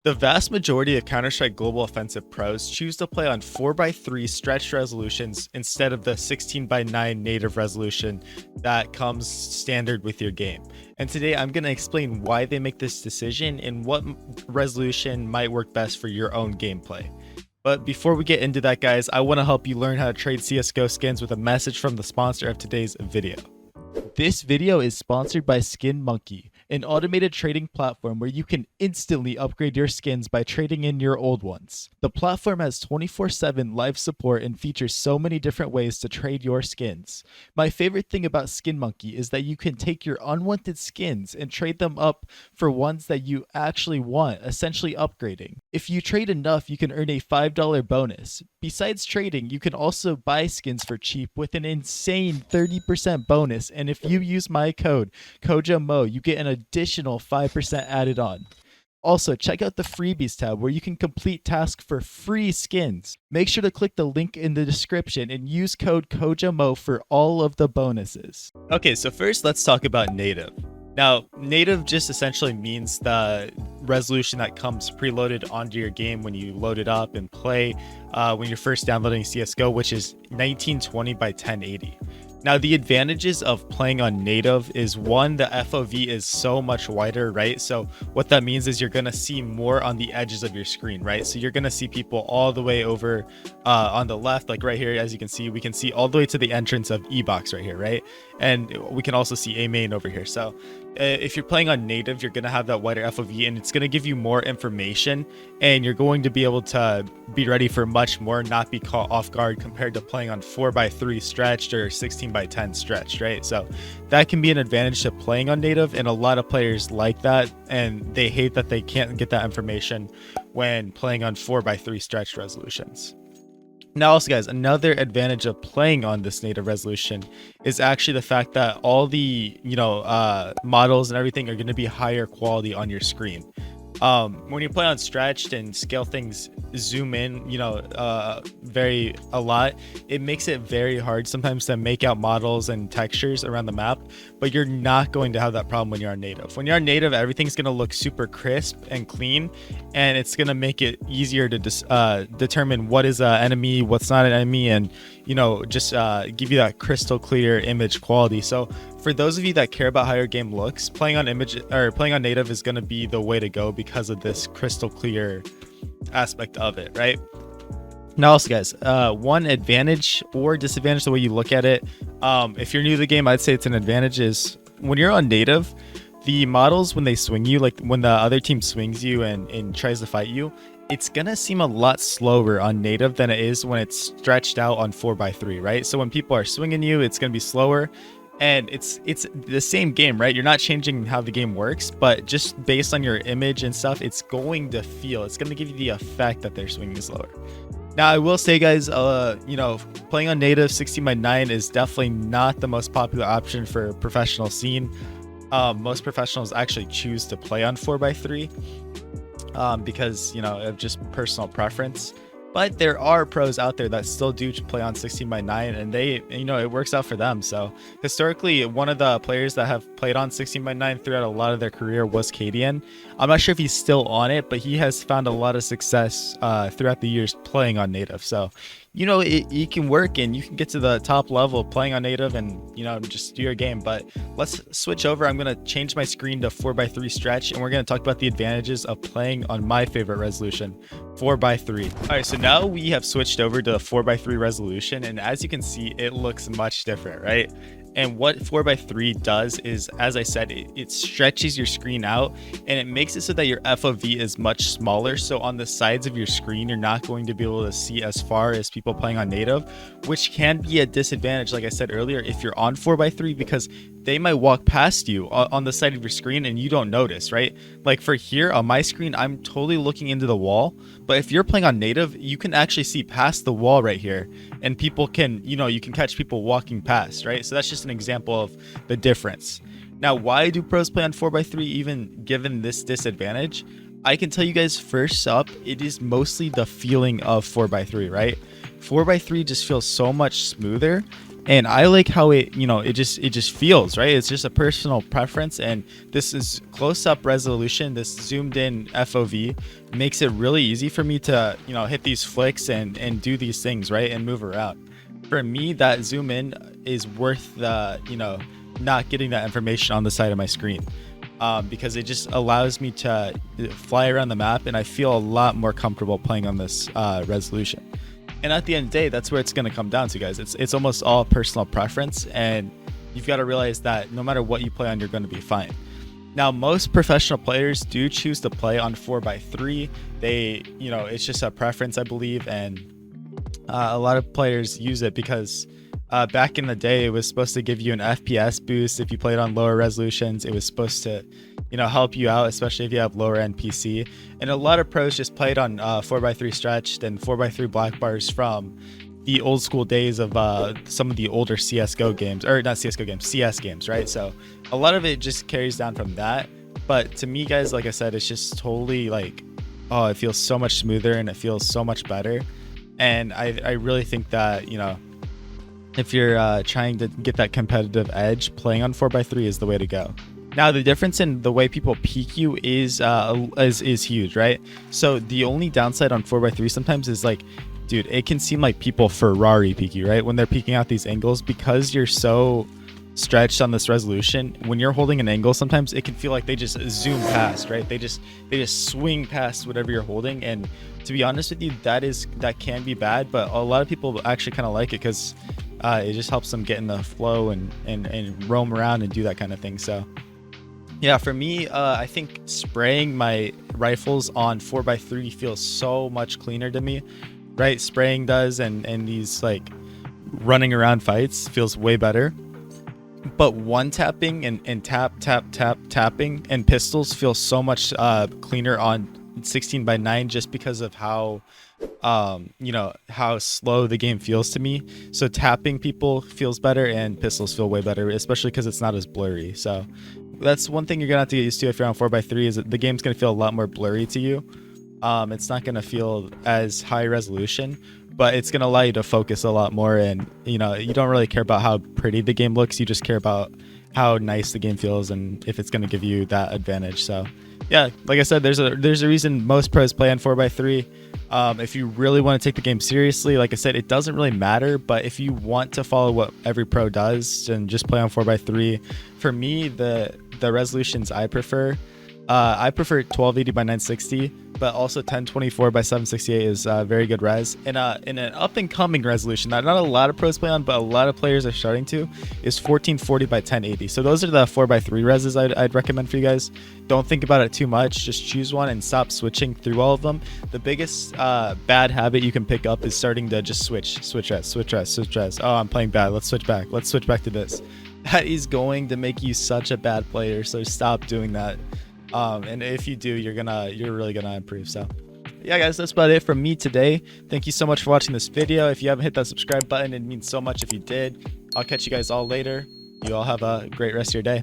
The vast majority of Counter-Strike Global Offensive pros choose to play on 4:3 stretched resolutions instead of the 16:9 native resolution that comes standard with your game. And today I'm going to explain why they make this decision and what resolution might work best for your own gameplay. But before we get into that, guys, I want to help you learn how to trade CSGO skins with a message from the sponsor of today's video. This video is sponsored by Skin Monkey, an automated trading platform where you can instantly upgrade your skins by trading in your old ones. The platform has 24/7 live support and features so many different ways to trade your skins. My favorite thing about Skin Monkey is that you can take your unwanted skins and trade them up for ones that you actually want, essentially upgrading. If you trade enough, you can earn a $5 bonus. Besides trading, you can also buy skins for cheap with an insane 30% bonus, and if you use my code CoJoMo, you get an additional 5% added on. Also, check out the freebies tab where you can complete tasks for free skins. Make sure to click the link in the description and use code CoJoMo for all of the bonuses. Okay, so first let's talk about native. Now, native just essentially means the resolution that comes preloaded onto your game when you load it up and play when you're first downloading CSGO, which is 1920 by 1080. Now, the advantages of playing on native is one, the FOV is so much wider, right? So what that means is you're going to see more on the edges of your screen, right? So you're going to see people all the way over on the left, like right here, as you can see, we can see all the way to the entrance of E-Box right here, right? And we can also see A main over here. So if you're playing on native, you're going to have that wider FOV and it's going to give you more information and you're going to be able to be ready for much more, not be caught off guard compared to playing on 4:3 stretched or 16:10 stretched, right? So that can be an advantage to playing on native, and a lot of players like that and they hate that they can't get that information when playing on 4:3 stretched resolutions. Now also, guys, another advantage of playing on this native resolution is actually the fact that all the models and everything are going to be higher quality on your screen. When you play on stretched and scale things, zoom in, a lot, it makes it very hard sometimes to make out models and textures around the map, but you're not going to have that problem when you're on native. When you're on native, everything's going to look super crisp and clean, and it's going to make it easier to determine what is an enemy, what's not an enemy, and just give you that crystal clear image quality. So for those of you that care about higher game looks, playing on native is going to be the way to go because of this crystal clear aspect of it, right? Now also, guys, one advantage or disadvantage, the way you look at it, if you're new to the game, I'd say it's an advantage, is when you're on native, the models, when they swing you, like when the other team swings you and tries to fight you, it's gonna seem a lot slower on native than it is when it's stretched out on 4:3, right? So when people are swinging you, it's gonna be slower. And it's the same game, right? You're not changing how the game works, but just based on your image and stuff, it's going to give you the effect that they're swinging slower. Now, I will say, guys, playing on native 16:9 is definitely not the most popular option for professional scene. Most professionals actually choose to play on 4:3 because, of just personal preference. But there are pros out there that still do play on 16:9 and they, it works out for them. So historically, one of the players that have played on 16:9 throughout a lot of their career was Kadian. I'm not sure if he's still on it, but he has found a lot of success throughout the years playing on native. So, it can work and you can get to the top level playing on native and, just do your game. But let's switch over. I'm going to change my screen to 4:3 stretch and we're going to talk about the advantages of playing on my favorite resolution, 4:3. All right, so now we have switched over to the 4:3 resolution, and as you can see, it looks much different, right? And what 4:3 does is, as I said, it stretches your screen out and it makes it so that your FOV is much smaller. So on the sides of your screen, you're not going to be able to see as far as people playing on native, which can be a disadvantage, like I said earlier, if you're on 4:3, because they might walk past you on the side of your screen and you don't notice, right? Like for here on my screen, I'm totally looking into the wall, but if you're playing on native, you can actually see past the wall right here, and people can, you can catch people walking past, right? So that's just an example of the difference. Now, why do pros play on 4:3 even given this disadvantage? I can tell you guys, first up, it is mostly the feeling of 4:3, right? 4:3 just feels so much smoother. And I like how it, it just feels right. It's just a personal preference, and this is close-up resolution. This zoomed-in FOV makes it really easy for me to, hit these flicks and do these things, right, and move around. For me, that zoom in is worth the, not getting that information on the side of my screen, because it just allows me to fly around the map, and I feel a lot more comfortable playing on this resolution. And at the end of the day, that's where it's going to come down to, guys. It's almost all personal preference, and you've got to realize that no matter what you play on, you're going to be fine. Now, most professional players do choose to play on 4x3. They, it's just a preference, I believe, and a lot of players use it because back in the day, it was supposed to give you an FPS boost if you played on lower resolutions. It was supposed to, help you out, especially if you have lower end PC. And a lot of pros just played on 4x3 stretched and 4x3 black bars from the old school days of some of the older CSGO games, or not CSGO games, CS games, right? So a lot of it just carries down from that. But to me, guys, like I said, it's just totally like, oh, it feels so much smoother and it feels so much better. And I really think that, if you're trying to get that competitive edge, playing on 4x3 is the way to go. Now, the difference in the way people peek you is huge, right? So the only downside on 4x3 sometimes is like, dude, it can seem like people Ferrari peek you, right? When they're peeking out these angles, because you're so stretched on this resolution, when you're holding an angle, sometimes it can feel like they just zoom past, right? They just swing past whatever you're holding. And to be honest with you, that can be bad, but a lot of people actually kind of like it because it just helps them get in the flow and roam around and do that kind of thing. So yeah, for me, I think spraying my rifles on 4x3 feels so much cleaner to me, right? Spraying does, and these like running around fights feels way better. But one tapping and tapping and pistols feel so much cleaner on 16:9 just because of how how slow the game feels to me. So tapping people feels better and pistols feel way better, especially because it's not as blurry. So that's one thing you're gonna have to get used to if you're on 4x3, is that the game's gonna feel a lot more blurry to you. It's not gonna feel as high resolution, but it's gonna allow you to focus a lot more, and you don't really care about how pretty the game looks. You just care about how nice the game feels and if it's gonna give you that advantage. So yeah, like I said, there's a reason most pros play on 4x3. If you really want to take the game seriously, like I said, it doesn't really matter. But if you want to follow what every pro does and just play on 4x3, for me, the resolutions I prefer 1280 by 960, but also 1024 by 768 is very good res. And in an up and coming resolution that not a lot of pros play on, but a lot of players are starting to, is 1440 by 1080. So those are the 4x3 reses I'd recommend for you guys. Don't think about it too much. Just choose one and stop switching through all of them. The biggest bad habit you can pick up is starting to just switch res. Oh, I'm playing bad. Let's switch back to this. That is going to make you such a bad player. So stop doing that. And if you do, you're really gonna improve. So yeah, guys, that's about it from me today. Thank you so much for watching this video. If you haven't hit that subscribe button, it means so much if you did. I'll catch you guys all later. You all have a great rest of your day.